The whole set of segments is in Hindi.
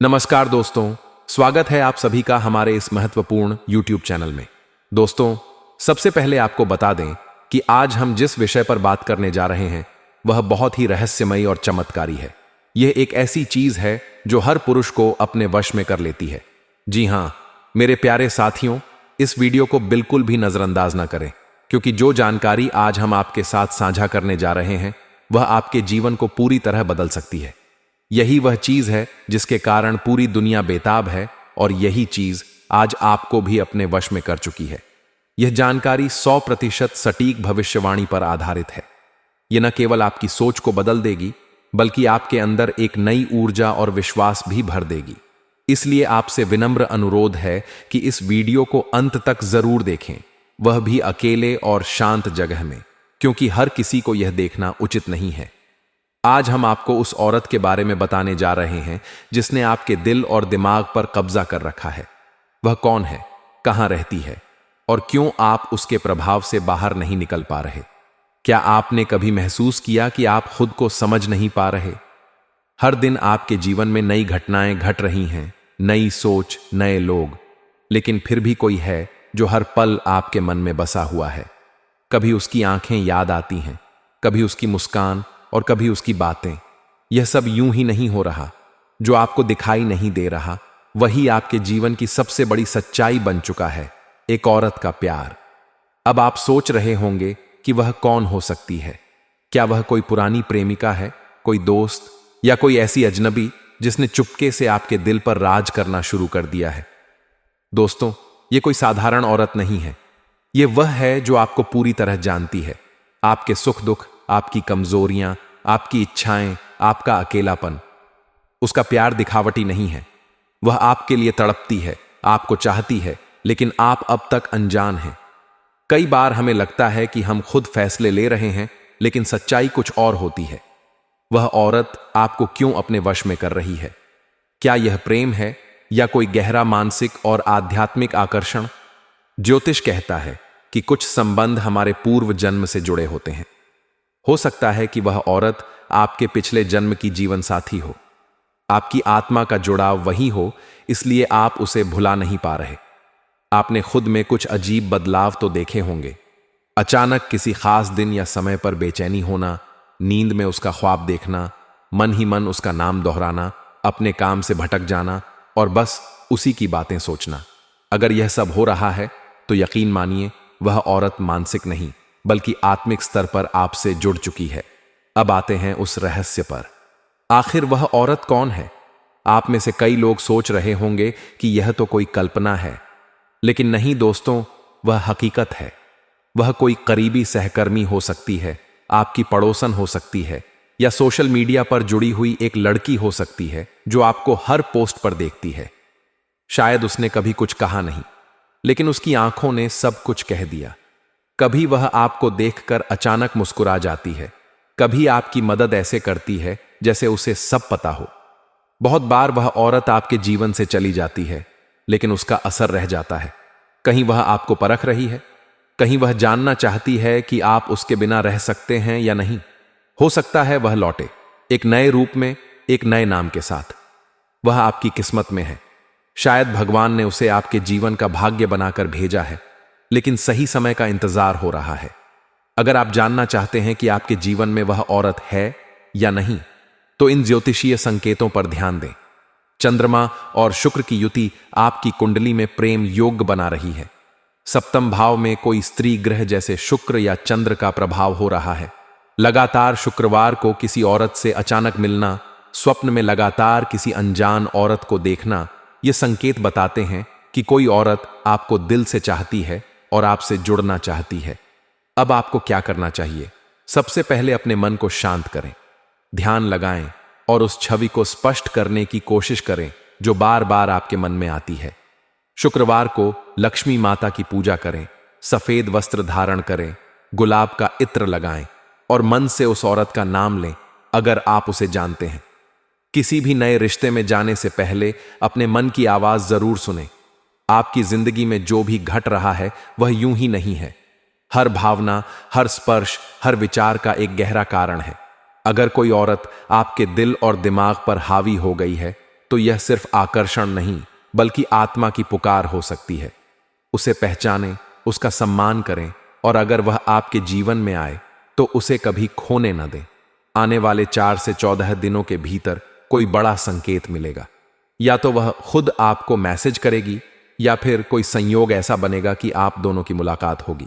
नमस्कार दोस्तों, स्वागत है आप सभी का हमारे इस महत्वपूर्ण YouTube चैनल में। दोस्तों, सबसे पहले आपको बता दें कि आज हम जिस विषय पर बात करने जा रहे हैं वह बहुत ही रहस्यमयी और चमत्कारी है। यह एक ऐसी चीज है जो हर पुरुष को अपने वश में कर लेती है। जी हाँ, मेरे प्यारे साथियों, इस वीडियो को बिल्कुल भी नजरअंदाज ना करें, क्योंकि जो जानकारी आज हम आपके साथ साझा करने जा रहे हैं वह आपके जीवन को पूरी तरह बदल सकती है। यही वह चीज है जिसके कारण पूरी दुनिया बेताब है और यही चीज आज आपको भी अपने वश में कर चुकी है। यह जानकारी 100% सटीक भविष्यवाणी पर आधारित है। यह न केवल आपकी सोच को बदल देगी बल्कि आपके अंदर एक नई ऊर्जा और विश्वास भी भर देगी। इसलिए आपसे विनम्र अनुरोध है कि इस वीडियो को अंत तक जरूर देखें, वह भी अकेले और शांत जगह में, क्योंकि हर किसी को यह देखना उचित नहीं है। आज हम आपको उस औरत के बारे में बताने जा रहे हैं जिसने आपके दिल और दिमाग पर कब्जा कर रखा है। वह कौन है, कहां रहती है और क्यों आप उसके प्रभाव से बाहर नहीं निकल पा रहे? क्या आपने कभी महसूस किया कि आप खुद को समझ नहीं पा रहे? हर दिन आपके जीवन में नई घटनाएं घट रही हैं, नई सोच, नए लोग, लेकिन फिर भी कोई है जो हर पल आपके मन में बसा हुआ है। कभी उसकी आंखें याद आती हैं, कभी उसकी मुस्कान और कभी उसकी बातें। यह सब यूं ही नहीं हो रहा। जो आपको दिखाई नहीं दे रहा वही आपके जीवन की सबसे बड़ी सच्चाई बन चुका है, एक औरत का प्यार। अब आप सोच रहे होंगे कि वह कौन हो सकती है। क्या वह कोई पुरानी प्रेमिका है, कोई दोस्त, या कोई ऐसी अजनबी जिसने चुपके से आपके दिल पर राज करना शुरू कर दिया है? दोस्तों, यह कोई साधारण औरत नहीं है। यह वह है जो आपको पूरी तरह जानती है, आपके सुख दुख, आपकी कमजोरियां, आपकी इच्छाएं, आपका अकेलापन। उसका प्यार दिखावटी नहीं है। वह आपके लिए तड़पती है, आपको चाहती है, लेकिन आप अब तक अनजान हैं। कई बार हमें लगता है कि हम खुद फैसले ले रहे हैं, लेकिन सच्चाई कुछ और होती है। वह औरत आपको क्यों अपने वश में कर रही है? क्या यह प्रेम है या कोई गहरा मानसिक और आध्यात्मिक आकर्षण? ज्योतिष कहता है कि कुछ संबंध हमारे पूर्व जन्म से जुड़े होते हैं। हो सकता है कि वह औरत आपके पिछले जन्म की जीवन साथी हो। आपकी आत्मा का जुड़ाव वही हो, इसलिए आप उसे भुला नहीं पा रहे। आपने खुद में कुछ अजीब बदलाव तो देखे होंगे। अचानक किसी खास दिन या समय पर बेचैनी होना, नींद में उसका ख्वाब देखना, मन ही मन उसका नाम दोहराना, अपने काम से भटक जाना और बस उसी की बातें सोचना। अगर यह सब हो रहा है तो यकीन मानिए वह औरत मानसिक नहीं बल्कि आत्मिक स्तर पर आपसे जुड़ चुकी है। अब आते हैं उस रहस्य पर। आखिर वह औरत कौन है? आप में से कई लोग सोच रहे होंगे कि यह तो कोई कल्पना है, लेकिन नहीं दोस्तों, वह हकीकत है। वह कोई करीबी सहकर्मी हो सकती है, आपकी पड़ोसन हो सकती है, या सोशल मीडिया पर जुड़ी हुई एक लड़की हो सकती है जो आपको हर पोस्ट पर देखती है। शायद उसने कभी कुछ कहा नहीं, लेकिन उसकी आंखों ने सब कुछ कह दिया। कभी वह आपको देखकर अचानक मुस्कुरा जाती है, कभी आपकी मदद ऐसे करती है जैसे उसे सब पता हो। बहुत बार वह औरत आपके जीवन से चली जाती है, लेकिन उसका असर रह जाता है। कहीं वह आपको परख रही है, कहीं वह जानना चाहती है कि आप उसके बिना रह सकते हैं या नहीं। हो सकता है वह लौटे, एक नए रूप में, एक नए नाम के साथ। वह आपकी किस्मत में है। शायद भगवान ने उसे आपके जीवन का भाग्य बनाकर भेजा है, लेकिन सही समय का इंतजार हो रहा है। अगर आप जानना चाहते हैं कि आपके जीवन में वह औरत है या नहीं, तो इन ज्योतिषीय संकेतों पर ध्यान दें। चंद्रमा और शुक्र की युति आपकी कुंडली में प्रेम योग बना रही है। सप्तम भाव में कोई स्त्री ग्रह जैसे शुक्र या चंद्र का प्रभाव हो रहा है। लगातार शुक्रवार को किसी औरत से अचानक मिलना, स्वप्न में लगातार किसी अनजान औरत को देखना, ये संकेत बताते हैं कि कोई औरत आपको दिल से चाहती है और आपसे जुड़ना चाहती है। अब आपको क्या करना चाहिए? सबसे पहले अपने मन को शांत करें, ध्यान लगाएं और उस छवि को स्पष्ट करने की कोशिश करें जो बार बार आपके मन में आती है। शुक्रवार को लक्ष्मी माता की पूजा करें, सफेद वस्त्र धारण करें, गुलाब का इत्र लगाएं और मन से उस औरत का नाम लें अगर आप उसे जानते हैं। किसी भी नए रिश्ते में जाने से पहले अपने मन की आवाज जरूर सुनें। आपकी जिंदगी में जो भी घट रहा है वह यूं ही नहीं है। हर भावना, हर स्पर्श, हर विचार का एक गहरा कारण है। अगर कोई औरत आपके दिल और दिमाग पर हावी हो गई है तो यह सिर्फ आकर्षण नहीं बल्कि आत्मा की पुकार हो सकती है। उसे पहचानें, उसका सम्मान करें और अगर वह आपके जीवन में आए तो उसे कभी खोने न दें। आने वाले 4 से 14 दिनों के भीतर कोई बड़ा संकेत मिलेगा। या तो वह खुद आपको मैसेज करेगी या फिर कोई संयोग ऐसा बनेगा कि आप दोनों की मुलाकात होगी।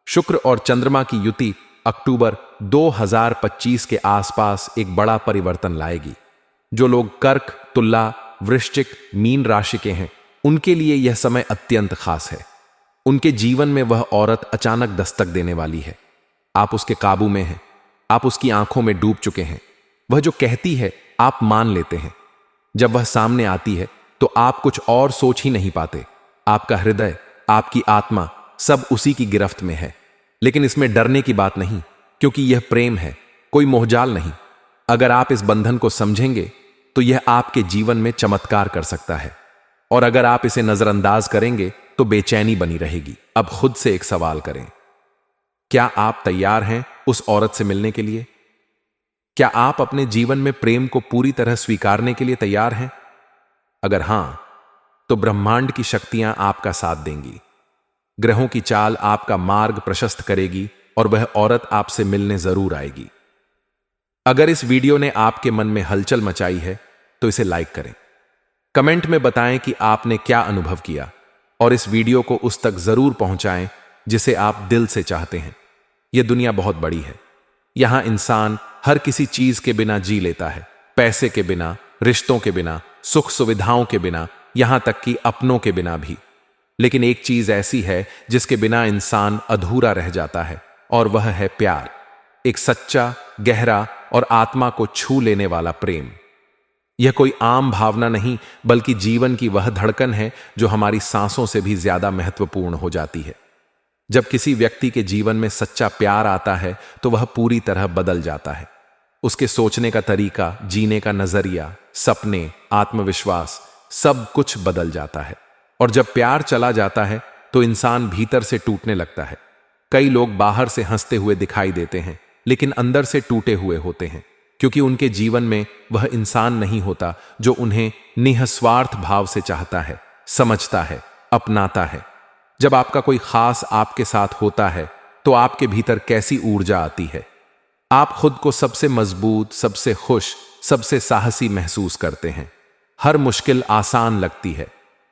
शुक्र और चंद्रमा की युति अक्टूबर 2025 के आसपास एक बड़ा परिवर्तन लाएगी। जो लोग कर्क, तुला, वृश्चिक, मीन राशि के हैं, उनके लिए यह समय अत्यंत खास है। उनके जीवन में वह औरत अचानक दस्तक देने वाली है। आप उसके काबू में हैं, आप उसकी आंखों में डूब चुके हैं। वह जो कहती है आप मान लेते हैं। जब वह सामने आती है तो आप कुछ और सोच ही नहीं पाते। आपका हृदय, आपकी आत्मा सब उसी की गिरफ्त में है। लेकिन इसमें डरने की बात नहीं, क्योंकि यह प्रेम है, कोई मोहजाल नहीं। अगर आप इस बंधन को समझेंगे तो यह आपके जीवन में चमत्कार कर सकता है, और अगर आप इसे नजरअंदाज करेंगे तो बेचैनी बनी रहेगी। अब खुद से एक सवाल करें, क्या आप तैयार हैं उस औरत से मिलने के लिए? क्या आप अपने जीवन में प्रेम को पूरी तरह स्वीकारने के लिए तैयार हैं? अगर हां, तो ब्रह्मांड की शक्तियां आपका साथ देंगी। ग्रहों की चाल आपका मार्ग प्रशस्त करेगी और वह औरत आपसे मिलने जरूर आएगी। अगर इस वीडियो ने आपके मन में हलचल मचाई है तो इसे लाइक करें। कमेंट में बताएं कि आपने क्या अनुभव किया, और इस वीडियो को उस तक जरूर पहुंचाएं जिसे आप दिल से चाहते हैं। यह दुनिया बहुत बड़ी है। यहां इंसान हर किसी चीज के बिना जी लेता है, पैसे के बिना, रिश्तों के बिना, सुख सुविधाओं के बिना, यहां तक कि अपनों के बिना भी। लेकिन एक चीज ऐसी है जिसके बिना इंसान अधूरा रह जाता है, और वह है प्यार। एक सच्चा, गहरा और आत्मा को छू लेने वाला प्रेम। यह कोई आम भावना नहीं बल्कि जीवन की वह धड़कन है जो हमारी सांसों से भी ज्यादा महत्वपूर्ण हो जाती है। जब किसी व्यक्ति के जीवन में सच्चा प्यार आता है तो वह पूरी तरह बदल जाता है। उसके सोचने का तरीका, जीने का नजरिया, सपने, आत्मविश्वास सब कुछ बदल जाता है। और जब प्यार चला जाता है तो इंसान भीतर से टूटने लगता है। कई लोग बाहर से हंसते हुए दिखाई देते हैं लेकिन अंदर से टूटे हुए होते हैं, क्योंकि उनके जीवन में वह इंसान नहीं होता जो उन्हें निःस्वार्थ भाव से चाहता है, समझता है, अपनाता है। जब आपका कोई खास आपके साथ होता है तो आपके भीतर कैसी ऊर्जा आती है। आप खुद को सबसे मजबूत, सबसे खुश, सबसे साहसी महसूस करते हैं। हर मुश्किल आसान लगती है,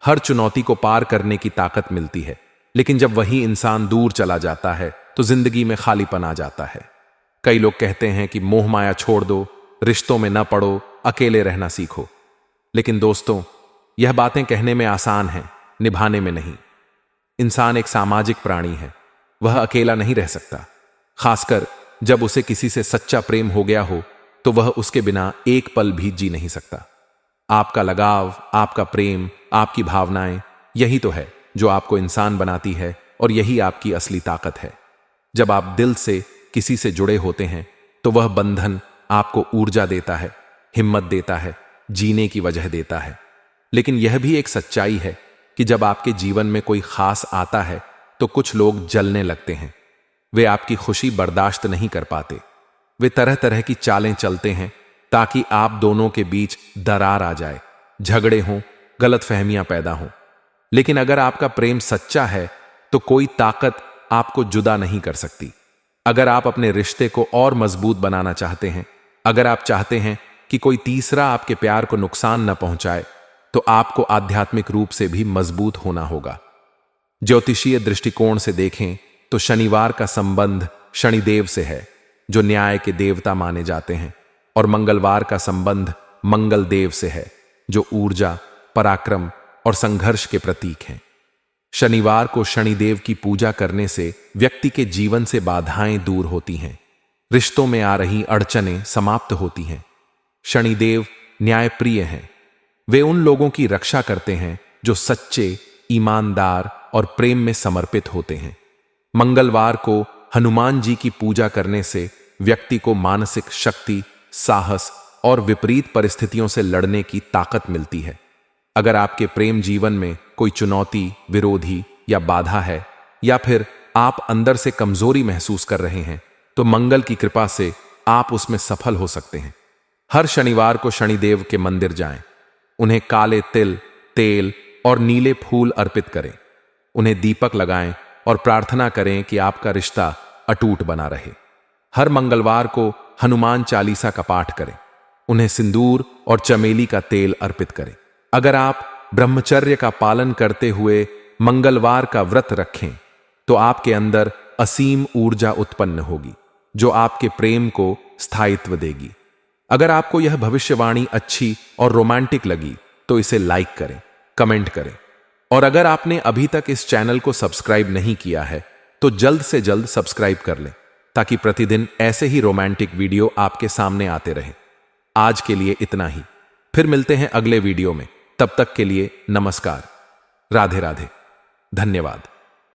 हर चुनौती को पार करने की ताकत मिलती है। लेकिन जब वही इंसान दूर चला जाता है तो जिंदगी में खालीपन आ जाता है। कई लोग कहते हैं कि मोह माया छोड़ दो, रिश्तों में न पड़ो, अकेले रहना सीखो। लेकिन दोस्तों, यह बातें कहने में आसान हैं, निभाने में नहीं। इंसान एक सामाजिक प्राणी है, वह अकेला नहीं रह सकता। खासकर जब उसे किसी से सच्चा प्रेम हो गया हो तो वह उसके बिना एक पल भी जी नहीं सकता। आपका लगाव, आपका प्रेम, आपकी भावनाएं, यही तो है जो आपको इंसान बनाती है, और यही आपकी असली ताकत है। जब आप दिल से किसी से जुड़े होते हैं तो वह बंधन आपको ऊर्जा देता है, हिम्मत देता है, जीने की वजह देता है। लेकिन यह भी एक सच्चाई है कि जब आपके जीवन में कोई खास आता है तो कुछ लोग जलने लगते हैं। वे आपकी खुशी बर्दाश्त नहीं कर पाते। वे तरह तरह की चालें चलते हैं ताकि आप दोनों के बीच दरार आ जाए, झगड़े हों, गलतफहमियां पैदा हों। लेकिन अगर आपका प्रेम सच्चा है तो कोई ताकत आपको जुदा नहीं कर सकती। अगर आप अपने रिश्ते को और मजबूत बनाना चाहते हैं, अगर आप चाहते हैं कि कोई तीसरा आपके प्यार को नुकसान न पहुंचाए, तो आपको आध्यात्मिक रूप से भी मजबूत होना होगा। ज्योतिषीय दृष्टिकोण से देखें तो शनिवार का संबंध शनिदेव से है, जो न्याय के देवता माने जाते हैं, और मंगलवार का संबंध मंगल देव से है, जो ऊर्जा, पराक्रम और संघर्ष के प्रतीक हैं। शनिवार को शनिदेव की पूजा करने से व्यक्ति के जीवन से बाधाएं दूर होती हैं, रिश्तों में आ रही अड़चनें समाप्त होती हैं। शनिदेव न्यायप्रिय हैं। वे उन लोगों की रक्षा करते हैं जो सच्चे, ईमानदार और प्रेम में समर्पित होते हैं। मंगलवार को हनुमान जी की पूजा करने से व्यक्ति को मानसिक शक्ति, साहस और विपरीत परिस्थितियों से लड़ने की ताकत मिलती है। अगर आपके प्रेम जीवन में कोई चुनौती, विरोधी या बाधा है, या फिर आप अंदर से कमजोरी महसूस कर रहे हैं, तो मंगल की कृपा से आप उसमें सफल हो सकते हैं। हर शनिवार को शनिदेव के मंदिर जाएं, उन्हें काले तिल, तेल और नीले फूल अर्पित करें। उन्हें दीपक लगाएं और प्रार्थना करें कि आपका रिश्ता अटूट बना रहे। हर मंगलवार को हनुमान चालीसा का पाठ करें। उन्हें सिंदूर और चमेली का तेल अर्पित करें। अगर आप ब्रह्मचर्य का पालन करते हुए मंगलवार का व्रत रखें तो आपके अंदर असीम ऊर्जा उत्पन्न होगी जो आपके प्रेम को स्थायित्व देगी। अगर आपको यह भविष्यवाणी अच्छी और रोमांटिक लगी तो इसे लाइक करें, कमेंट करें, और अगर आपने अभी तक इस चैनल को सब्सक्राइब नहीं किया है तो जल्द से जल्द सब्सक्राइब कर लें ताकि प्रतिदिन ऐसे ही रोमांटिक वीडियो आपके सामने आते रहें। आज के लिए इतना ही, फिर मिलते हैं अगले वीडियो में। तब तक के लिए नमस्कार, राधे राधे, धन्यवाद।